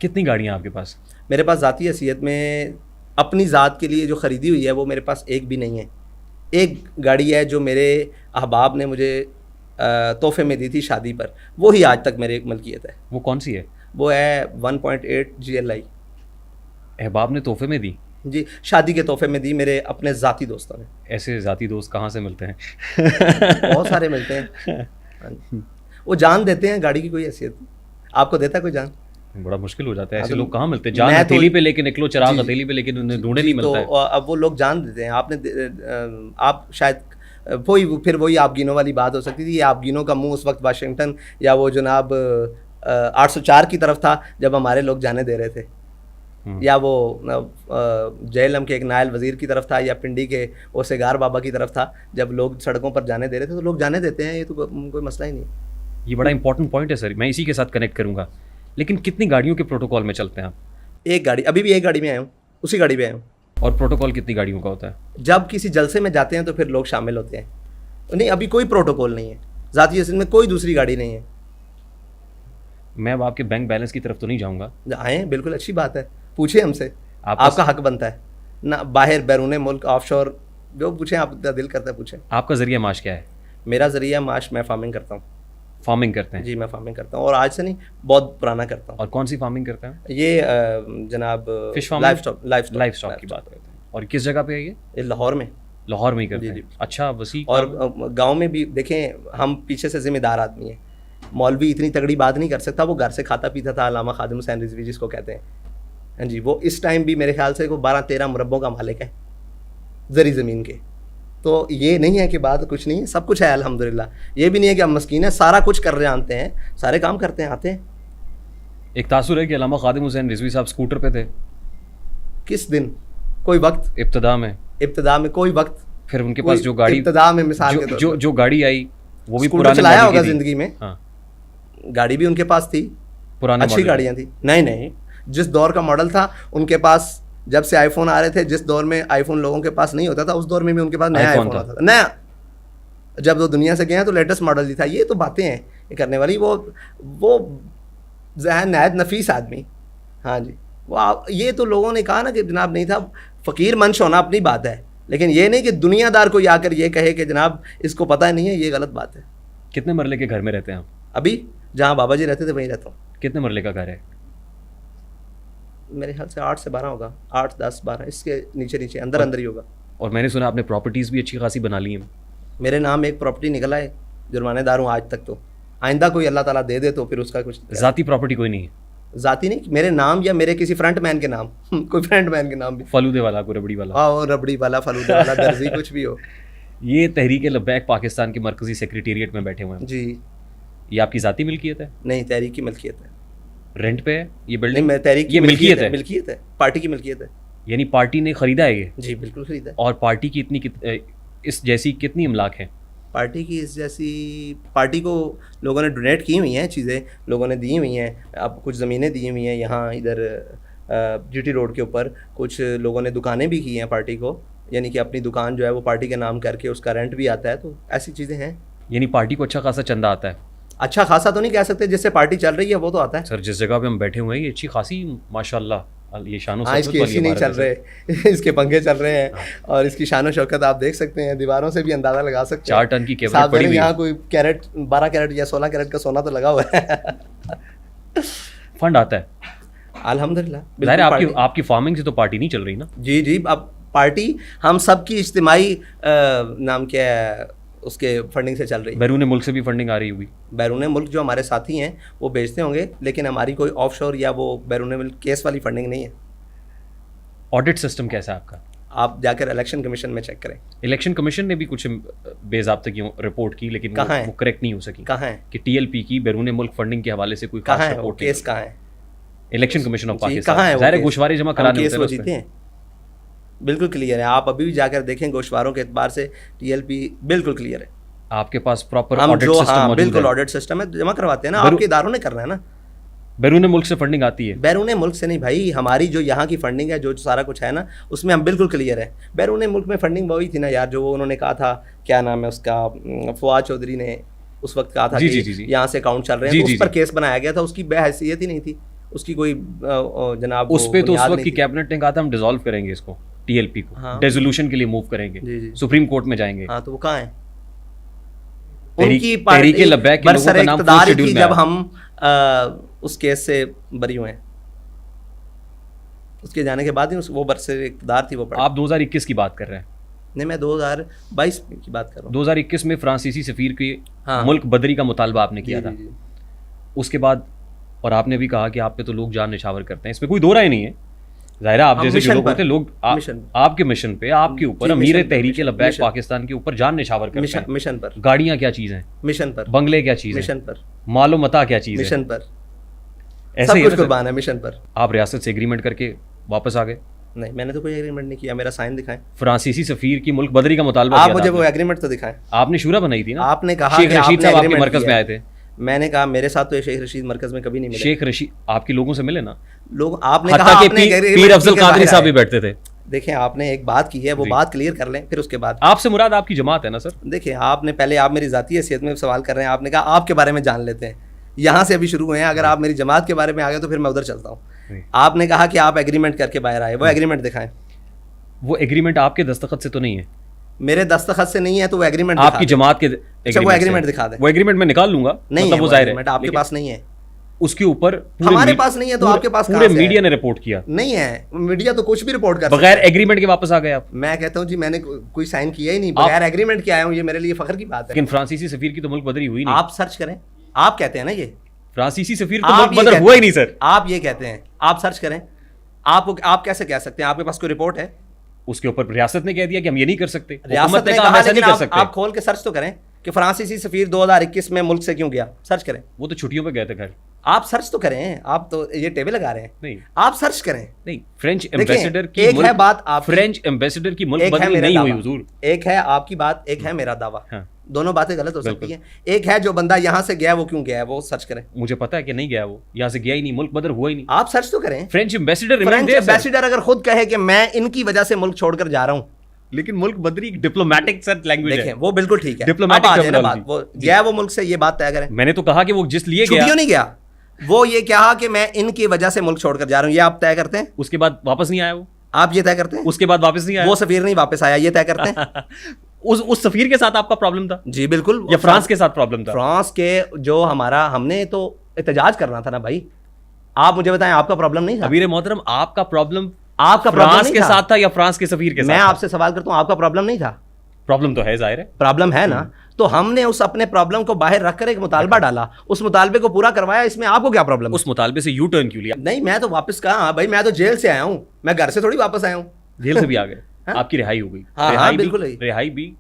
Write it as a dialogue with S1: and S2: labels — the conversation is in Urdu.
S1: کتنی گاڑیاں آپ کے پاس؟
S2: میرے پاس ذاتی حیثیت میں اپنی ذات کے لیے جو خریدی ہوئی ہے وہ میرے پاس ایک بھی نہیں ہے. ایک گاڑی ہے جو میرے احباب نے مجھے تحفے میں دی تھی شادی پر, وہی آج تک میرے ایک ملکیت ہے.
S1: وہ کون سی ہے؟
S2: وہ ہے 1.8 GLI.
S1: احباب نے تحفے میں دی؟
S2: جی, شادی کے تحفے میں دی میرے اپنے ذاتی دوستوں نے.
S1: ایسے ذاتی دوست کہاں سے ملتے ہیں؟
S2: بہت سارے ملتے ہیں. وہ جان دیتے ہیں, گاڑی کی کوئی حیثیت نہیں. آپ کو دیتا ہے کوئی جان؟
S1: بڑا مشکل ہو جاتا ہے, ایسے لوگ کہاں ملتے ہیں؟ جان ہتھیلی پہ لے کے نکلو, چراغ ہتھیلی پہ لیکن انہیں ڈھونڈے نہیں ملتا ہے.
S2: تو اب وہ لوگ جان دیتے ہیں. آپ شاید وہی آپ گینوں والی بات ہو سکتی تھی. آپ گینوں کا منہ اس وقت واشنگٹن یا وہ جناب 804 کی طرف تھا جب ہمارے لوگ جانے دے رہے تھے, یا وہ جہلم کے ایک نائل وزیر کی طرف تھا, یا پنڈی کے اوسیگار بابا کی طرف تھا جب لوگ سڑکوں پر جانے دے رہے تھے. تو لوگ جانے دیتے ہیں, یہ تو کوئی مسئلہ ہی نہیں.
S1: یہ بڑا امپورٹنٹ پوائنٹ ہے سر, میں اسی کے ساتھ کنیکٹ کروں گا. لیکن کتنی گاڑیوں کے پروٹوکال میں چلتے ہیں آپ؟
S2: ایک گاڑی, ابھی بھی ایک گاڑی میں آیا ہوں, اسی گاڑی پہ آیا ہوں.
S1: اور پروٹوکال کتنی گاڑیوں کا ہوتا ہے؟
S2: جب کسی جلسے میں جاتے ہیں تو پھر لوگ شامل ہوتے ہیں. نہیں, ابھی کوئی پروٹوکول نہیں ہے. ذاتی حیثیت میں کوئی دوسری گاڑی نہیں ہے.
S1: میں اب آپ کے بینک بیلنس کی طرف تو نہیں جاؤں گا.
S2: آئیں, بالکل اچھی بات ہے, پوچھیں ہم سے, آپ کا حق بنتا ہے نہ. باہر بیرون ملک آف شور جو پوچھیں, آپ کا دل کرتا ہے پوچھیں.
S1: آپ کا ذریعہ معاش کیا ہے؟
S2: میرا ذریعہ معاش, میں فارمنگ کرتا ہوں.
S1: فارمنگ کرتے ہیں؟
S2: جی, میں فارمنگ کرتا ہوں, اور آج سے نہیں, بہت پرانا کرتا ہوں.
S1: اور کون سی فارمنگ کرتے ہیں؟
S2: یہ جناب
S1: فش
S2: لائف
S1: اسٹاک کی بات کرتے ہیں. اور کس جگہ پہ ہے یہ؟
S2: لاہور میں.
S1: لاہور میں ہی کرتے ہیں؟ اچھا, وسیع.
S2: اور گاؤں میں بھی دیکھیں, ہم پیچھے سے ذمہ دار آدمی ہیں. مولوی اتنی تگڑی بات نہیں کر سکتا, وہ گھر سے کھاتا پیتا تھا. علامہ خادم حسین رضوی جس کو کہتے ہیں, ہاں جی, وہ اس ٹائم بھی میرے خیال سے وہ 12-13 مربوں کا مالک ہے زرعی زمین کے. تو یہ نہیں ہے کہ بات کچھ نہیں ہے, سب کچھ ہے الحمدللہ. یہ بھی نہیں ہے کہ ہم مسکین ہیں, سارا کچھ کر رہے آتے ہیں, سارے کام کرتے ہیں, آتے ہیں.
S1: ایک تاثر ہے کہ علامہ خادم حسین رضوی صاحب اسکوٹر پہ تھے.
S2: کس دن؟ کوئی وقت
S1: ابتدا میں
S2: کوئی وقت.
S1: پھر ان کے پاس جو گاڑی
S2: ابتدا میں مثال کے طور
S1: جو گاڑی آئی وہ بھی
S2: پرانے چلایا ہوگا زندگی میں.
S1: ہاں,
S2: گاڑی بھی ان کے پاس تھی,
S1: پرانے
S2: اچھی گاڑیاں تھیں. نہیں, جس دور کا ماڈل تھا ان کے پاس, جب سے آئی فون آ رہے تھے, جس دور میں آئی فون لوگوں کے پاس نہیں ہوتا تھا, اس دور میں بھی ان کے پاس نیا آئی فون ہوتا تھا. نیا, جب وہ دنیا سے گئے ہیں تو لیٹسٹ ماڈل ہی تھا. یہ تو باتیں ہیں یہ کرنے والی. وہ ذہن نہایت نفیس آدمی. ہاں جی, وہ یہ تو لوگوں نے کہا نا کہ جناب نہیں تھا. فقیر منش ہونا اپنی بات ہے, لیکن یہ نہیں کہ دنیا دار کو آ کر یہ کہے کہ جناب اس کو پتہ نہیں ہے, یہ غلط بات ہے.
S1: کتنے مرلے کے گھر میں رہتے ہیں آپ؟
S2: ابھی جہاں بابا جی رہتے تھے وہیں رہتا ہوں.
S1: کتنے مرلے کا گھر ہے؟
S2: میرے خیال سے 8 سے 12 ہوگا, 8, 10, 12, اس کے نیچے اندر ہی ہوگا.
S1: اور میں نے سنا آپ نے پراپرٹیز بھی اچھی خاصی بنا لی ہیں.
S2: میرے نام ایک پراپرٹی نکلا ہے, جرمانے دار ہوں آج تک. تو آئندہ کوئی اللہ تعالیٰ دے تو پھر اس کا کچھ.
S1: ذاتی پراپرٹی کوئی نہیں ہے؟
S2: ذاتی نہیں, میرے نام یا میرے کسی فرنٹ مین کے نام. کوئی فرنٹ مین کے نام بھی,
S1: فلودے والا, کوئی ربڑی والا.
S2: ہاں, ربڑی والا, فلودے والا, درزی, کچھ بھی ہو.
S1: یہ تحریک لبیک پاکستان کے مرکزی سیکریٹریٹ میں بیٹھے ہوئے ہیں
S2: جی.
S1: یہ آپ کی ذاتی ملکیت ہے؟
S2: نہیں, تحریک کی ملکیت ہے.
S1: رینٹ پہ ہے یہ بلڈنگ؟
S2: تحریک
S1: کی ملکیت
S2: ہے, پارٹی کی ملکیت ہے.
S1: یعنی پارٹی نے خریدا ہے یہ؟
S2: جی بالکل خریدا ہے.
S1: اور پارٹی کی اس جیسی کتنی املاک ہیں؟
S2: پارٹی کی اس جیسی, پارٹی کو لوگوں نے ڈونیٹ کی ہوئی ہیں, چیزیں لوگوں نے دی ہوئی ہیں. اب کچھ زمینیں دی ہوئی ہیں یہاں ادھر جی ٹی روڈ کے اوپر. کچھ لوگوں نے دکانیں بھی کی ہیں پارٹی کو, یعنی کہ اپنی دکان جو ہے وہ پارٹی کے نام کر کے اس کا رینٹ بھی آتا ہے. تو ایسی چیزیں ہیں.
S1: یعنی پارٹی کو اچھا خاصا چندہ آتا ہے؟
S2: اچھا خاصا تو نہیں کہہ سکتے, جس سے پارٹی چل رہی ہے وہ تو آتا ہے.
S1: سر جس جگہ پہ ہم بیٹھے ہوئے ہیں یہ اچھی خاصی ماشاء اللہ, یہ شان و
S2: اس کی اے سی نہیں چل رہے, اس کے پنکھے چل رہے ہیں, اور اس کی شان و شوکت آپ دیکھ سکتے ہیں. دیواروں سے بھی اندازہ لگا سکتے ہیں.
S1: 4 ٹن کی کیبنٹ پڑی ہوئی ہے.
S2: یہاں کوئی 12 کیرٹ یا 16 کیرٹ کا سونا تو لگا ہوا ہے.
S1: فنڈ آتا ہے
S2: الحمدللہ.
S1: ظاہر آپ کی فارمنگ سے تو پارٹی نہیں چل رہی نا؟
S2: جی, اب پارٹی ہم سب کی اجتماعی نام کیا ہے اس کے فنڈنگ سے چل رہی ہے.
S1: بیرون ملک سے بھی فنڈنگ آ رہی ہوگی؟
S2: بیرون ملک جو ہمارے ساتھی ہیں وہ بیچتے ہوں گے, لیکن ہماری کوئی آف شور یا وہ بیرون ملک کیس والی فنڈنگ نہیں ہے.
S1: آڈٹ سسٹم کیسا ہے آپ کا؟
S2: آپ جا کر الیکشن کمیشن میں چیک کریں.
S1: الیکشن کمیشن نے بھی کچھ بے ضابطہ کی رپورٹ کی, لیکن وہ کریکٹ نہیں ہو سکی.
S2: کہاں ہے
S1: کہ ٹی ایل پی کی بیرون ملک فنڈنگ کے حوالے سے کوئی خاص رپورٹ
S2: کیس کہاں ہے؟
S1: الیکشن کمیشن آف پاکستان ظاہر گوشوارے جمع کرانے
S2: کیس وہ جیتے ہیں. بالکل کلیئر ہے, آپ ابھی بھی جا کر دیکھیں گوشواروں کے اعتبار سے ٹی ایل پی بالکل کلیئر ہے.
S1: آپ کے پاس پراپر آڈٹ سسٹم موجود ہے؟
S2: بالکل آڈٹ سسٹم ہے, جمع کرواتے ہیں نا, آپ کے اداروں نے کرنا ہے نا.
S1: بیرون ملک سے فنڈنگ آتی ہے؟
S2: بیرون ملک سے نہیں بھائی, ہماری جو یہاں کی فنڈنگ ہے, جو سارا کچھ ہے نا, اس میں ہم بالکل کلیئر ہیں. بیرون ملک میں فنڈنگ وہی تھی نا یار, جو انہوں نے کہا تھا, کیا نام ہے اس کا, فواد چودھری نے اس وقت کہا تھا کہ یہاں سے اکاؤنٹ چل رہے ہیں, تو اس پر کیس بنایا گیا تھا. اس کی بے حیثیت ہی نہیں تھی, اس کی کوئی جناب
S1: اس پہ تو اس وقت کی کیبنٹ نے کہا تھا ہم ڈیزالو کریں گے اس کو TLP کو, ڈیزولوشن کے لیے موو کریں گے, سپریم کورٹ میں جائیں گے.
S2: ہاں تو وہ کہاں ہیں؟
S1: ان کی تحریک لبیک کے لوگوں کا نام
S2: اقتدار تھی جب ہم اس کیس سے بری ہوئے ہیں, اس کے جانے کے بعد ہی وہ برسر اقتدار تھی وہ.
S1: آپ 2021 کی بات کر رہے ہیں؟
S2: نہیں میں 2022 کی بات کر رہا ہوں.
S1: 2021 میں فرانسیسی سفیر کی ملک بدری کا مطالبہ آپ نے کیا تھا. اس کے بعد اور آپ نے بھی کہا کہ آپ پہ تو لوگ جان نشاور کرتے ہیں, اس پہ کوئی دو رائے نہیں ہے. ظاہر ہے آپ جیسے جو لوگ ہوتے لوگ آپ کے مشن پہ, آپ کے اوپر, امیر تحریک لبیک پاکستان کے اوپر جان نشاور کرتے ہیں.
S2: مشن پر
S1: گاڑیاں کیا چیز ہیں,
S2: مشن پر
S1: بنگلے کیا چیز ہے,
S2: مشن پر
S1: مال و متاع کیا چیز ہے,
S2: مشن پر
S1: ایسا
S2: سب کچھ قربان ہے مشن پر.
S1: آپ ریاست سے ایگریمنٹ کر کے واپس آ گئے؟
S2: نہیں میں نے تو کوئی ایگریمنٹ نہیں کیا, میرا سائن دکھائیں.
S1: فرانسیسی سفیر کی ملک بدری کا مطالبہ
S2: آپ مجھے وہ ایگریمنٹ تو دکھائیں.
S1: آپ نے شورا بنائی تھی نا,
S2: آپ نے کہا
S1: شیخ رشید صاحب آپ کے مرکز میں آئے تھے.
S2: میں نے کہا میرے ساتھ تو شیخ رشید مرکز میں کبھی نہیں ملے.
S1: شیخ رشید آپ کے لوگوں سے ملے نا
S2: لوگ, آپ نے کہا
S1: پیر افضل قادری صاحب بھی بیٹھتے تھے.
S2: دیکھیں آپ نے ایک بات کی ہے, وہ بات کلیئر کر لیں پھر اس کے بعد.
S1: آپ سے مراد آپ کی جماعت ہے نا سر؟
S2: دیکھیں آپ نے پہلے, آپ میری ذاتی حیثیت میں سوال کر رہے ہیں, آپ نے کہا آپ کے بارے میں جان لیتے ہیں, یہاں سے ابھی شروع ہوئے ہیں. اگر آپ میری جماعت کے بارے میں آ گئے تو پھر میں ادھر چلتا ہوں. آپ نے کہا کہ آپ ایگریمنٹ کر کے باہر آئے, وہ ایگریمنٹ دکھائیں.
S1: وہ ایگریمنٹ آپ کے دستخط سے تو نہیں ہے؟
S2: میرے دستخط سے نہیں ہے تو وہ ایگریمنٹ
S1: آپ کی جماعت کے
S2: وہ ایگریمنٹ دکھا دیں.
S1: وہ ایگریمنٹ میں نکال لوں گا.
S2: نہیں
S1: وہ ظاہر ہے
S2: آپ کے پاس نہیں ہے,
S1: اس کے اوپر
S2: ہمارے پاس نہیں ہے تو آپ کے پاس
S1: پورے میڈیا نے رپورٹ کیا.
S2: نہیں ہے میڈیا تو کچھ بھی رپورٹ کر
S1: بغیر ایگریمنٹ کے واپس آ گئے آپ.
S2: میں کہتا ہوں جی میں نے کوئی سائن کیا ہی نہیں, بغیر ایگریمنٹ کے آیا ہوں, یہ میرے لیے فخر کی بات ہے.
S1: لیکن فرانسیسی سفیر کی تو ملک بدری ہوئی نہیں.
S2: آپ سرچ کریں, آپ کہتے ہیں نا یہ
S1: فرانسیسی سفیر تو ملک بدر ہوا ہی نہیں سر.
S2: آپ یہ کہتے ہیں, آپ سرچ کریں. آپ کیسے کہہ سکتے ہیں, آپ کے پاس کوئی رپورٹ ہے؟
S1: اس کے اوپر ریاست نے کہہ دیا کہ ہم یہ نہیں کر سکتے.
S2: ریاست نے کہا ایسا نہیں کر سکتے. آپ کھول کے سرچ تو کریں کہ فرانسیسی سفیر 2021 میں ملک سے کیوں گیا, سرچ کریں.
S1: وہ تو چھٹیوں پہ گئے تھے گھر.
S2: آپ سرچ تو کریں, آپ تو یہ ٹیبل لگا رہے ہیں.
S1: نہیں
S2: آپ سرچ کریں.
S1: نہیں فرینچ ایمبیسڈر کی
S2: ایک ہے بات, آپ
S1: فرینچ ایمبیسڈر کی ملک بدری نہیں ہوئی حضور.
S2: ایک ہے آپ کی بات, ایک ہے میرا دعویٰ. دونوں باتیں غلط ہو سکتی ہیں. ایک ہے جو بندہ یہاں سے گیا وہ کیوں گیا ہے, وہ سرچ کریں.
S1: مجھے پتا ہے کہ نہیں گیا, وہ یہاں سے گیا ہی نہیں, ملک بدر ہوا ہی نہیں.
S2: آپ سرچ تو کریں.
S1: فرینچ ایمبیسڈر
S2: اگر خود کہے کہ میں ان کی وجہ سے ملک چھوڑ کر جا رہا ہوں,
S1: لیکن ملک بدری ایک ڈپلومیٹک سر لینگویج ہے.
S2: وہ بالکل ٹھیک ہے,
S1: ڈپلومیٹک
S2: وہ گیا وہ ملک سے, یہ بات طے کریں.
S1: میں نے تو کہا کہ وہ جس لیے گیا
S2: چھٹیوں نہیں گیا, وہ یہ کہا کہ میں ان کی وجہ سے ملک چھوڑ کر جا رہا ہوں, یہ آپ طے کرتے ہیں.
S1: اس کے بعد واپس نہیں آیا وہ,
S2: آپ یہ طے کرتے ہیں.
S1: اس کے بعد واپس نہیں آیا,
S2: وہ سفیر نہیں واپس آیا, یہ طے کرتے ہیں.
S1: اس سفیر کے ساتھ آپ کا پرابلم تھا؟
S2: جی بالکل.
S1: یا فرانس کے ساتھ پرابلم تھا؟
S2: فرانس کے جو ہم نے تو احتجاج کرنا تھا نا بھائی. آپ مجھے بتائیں آپ کا پرابلم نہیں تھا؟
S1: امیر محترم آپ کا پرابلم
S2: فرانس
S1: کے ساتھ تھا یا فرانس کے سفیر کے ساتھ؟
S2: میں آپ سے سوال کرتا ہوں, آپ کا پرابلم نہیں تھا؟
S1: پرابلم تو ہے, ظاہر ہے
S2: پرابلم ہے نا. تو ہم نے اس اپنے پرابلم کو باہر رکھ کر ایک مطالبہ ڈالا, اس مطالبے کو پورا کروایا, اس میں آپ کو کیا پرابلم؟
S1: اس مطالبے سے یو ٹرن کیوں لیا؟
S2: نہیں میں تو واپس کہا بھائی, میں تو جیل سے آیا ہوں, میں گھر سے تھوڑی واپس آیا ہوں.
S1: جیل سے بھی آ گئے, آپ کی رہائی ہو گئی.
S2: ہاں بالکل
S1: رہائی بھی